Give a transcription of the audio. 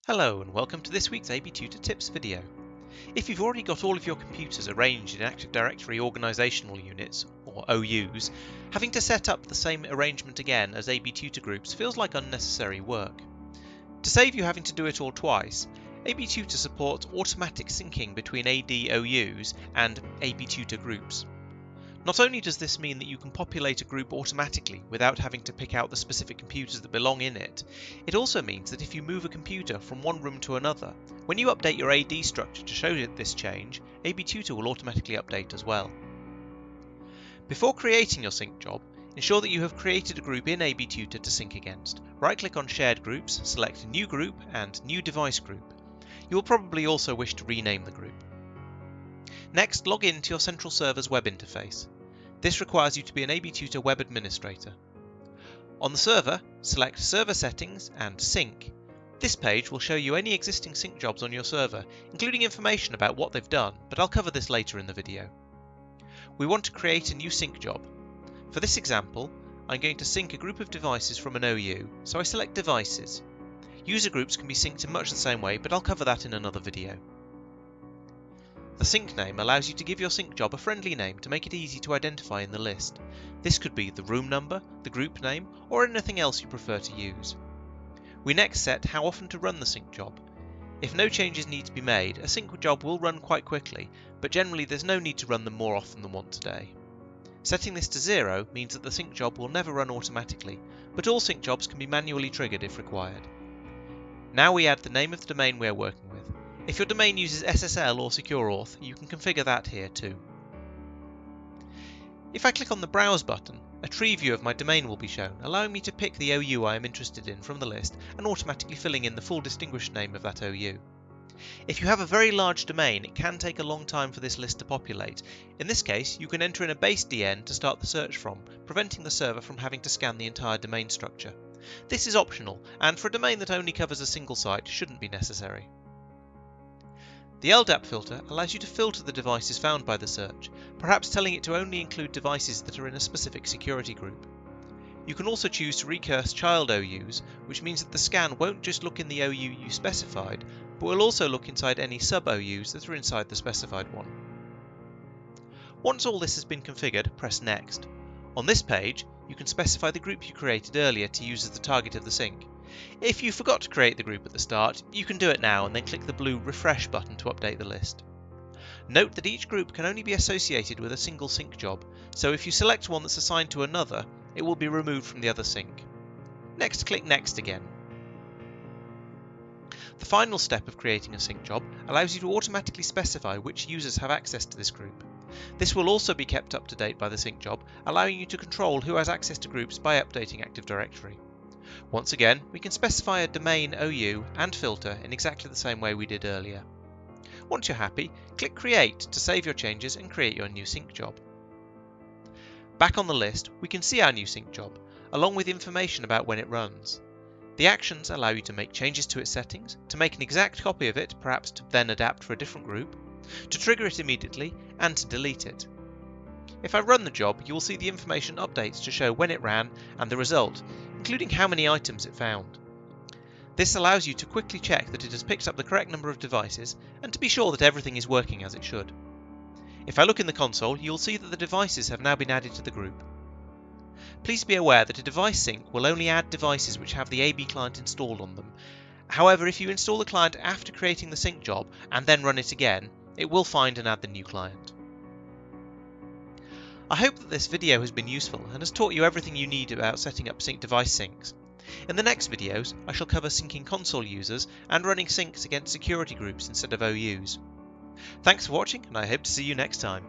Hello and welcome to this week's AB Tutor Tips video. If you've already got all of your computers arranged in Active Directory Organisational Units, or OUs, having to set up the same arrangement again as AB Tutor groups feels like unnecessary work. To save you having to do it all twice, AB Tutor supports automatic syncing between AD OUs and AB Tutor groups. Not only does this mean that you can populate a group automatically without having to pick out the specific computers that belong in it, it also means that if you move a computer from one room to another, when you update your AD structure to show it this change, AB Tutor will automatically update as well. Before creating your sync job, ensure that you have created a group in AB Tutor to sync against. Right-click on Shared Groups, select New Group and New Device Group. You will probably also wish to rename the group. Next, log in to your central server's web interface. This requires you to be an AB Tutor web administrator. On the server, select Server Settings and Sync. This page will show you any existing sync jobs on your server, including information about what they've done, but I'll cover this later in the video. We want to create a new sync job. For this example, I'm going to sync a group of devices from an OU, so I select Devices. User groups can be synced in much the same way, but I'll cover that in another video. The sync name allows you to give your sync job a friendly name to make it easy to identify in the list. This could be the room number, the group name, or anything else you prefer to use. We next set how often to run the sync job. If no changes need to be made, a sync job will run quite quickly, but generally there's no need to run them more often than once a day. Setting this to 0 means that the sync job will never run automatically, but all sync jobs can be manually triggered if required. Now we add the name of the domain we are working with. If your domain uses SSL or SecureAuth, you can configure that here too. If I click on the Browse button, a tree view of my domain will be shown, allowing me to pick the OU I am interested in from the list and automatically filling in the full distinguished name of that OU. If you have a very large domain, it can take a long time for this list to populate. In this case, you can enter in a base DN to start the search from, preventing the server from having to scan the entire domain structure. This is optional, and for a domain that only covers a single site, shouldn't be necessary. The LDAP filter allows you to filter the devices found by the search, perhaps telling it to only include devices that are in a specific security group. You can also choose to recurse child OUs, which means that the scan won't just look in the OU you specified, but will also look inside any sub-OUs that are inside the specified one. Once all this has been configured, press Next. On this page, you can specify the group you created earlier to use as the target of the sync. If you forgot to create the group at the start, you can do it now and then click the blue Refresh button to update the list. Note that each group can only be associated with a single sync job, so if you select one that's assigned to another, it will be removed from the other sync. Next, click Next again. The final step of creating a sync job allows you to automatically specify which users have access to this group. This will also be kept up to date by the sync job, allowing you to control who has access to groups by updating Active Directory. Once again, we can specify a domain OU and filter in exactly the same way we did earlier. Once you're happy, click Create to save your changes and create your new sync job. Back on the list, we can see our new sync job, along with information about when it runs. The actions allow you to make changes to its settings, to make an exact copy of it, perhaps to then adapt for a different group, to trigger it immediately, and to delete it. If I run the job, you will see the information updates to show when it ran and the result, including how many items it found. This allows you to quickly check that it has picked up the correct number of devices and to be sure that everything is working as it should. If I look in the console, you'll see that the devices have now been added to the group. Please be aware that a device sync will only add devices which have the AB client installed on them. However, if you install the client after creating the sync job and then run it again, it will find and add the new client. I hope that this video has been useful and has taught you everything you need about setting up sync device syncs. In the next videos, I shall cover syncing console users and running syncs against security groups instead of OUs. Thanks for watching, and I hope to see you next time.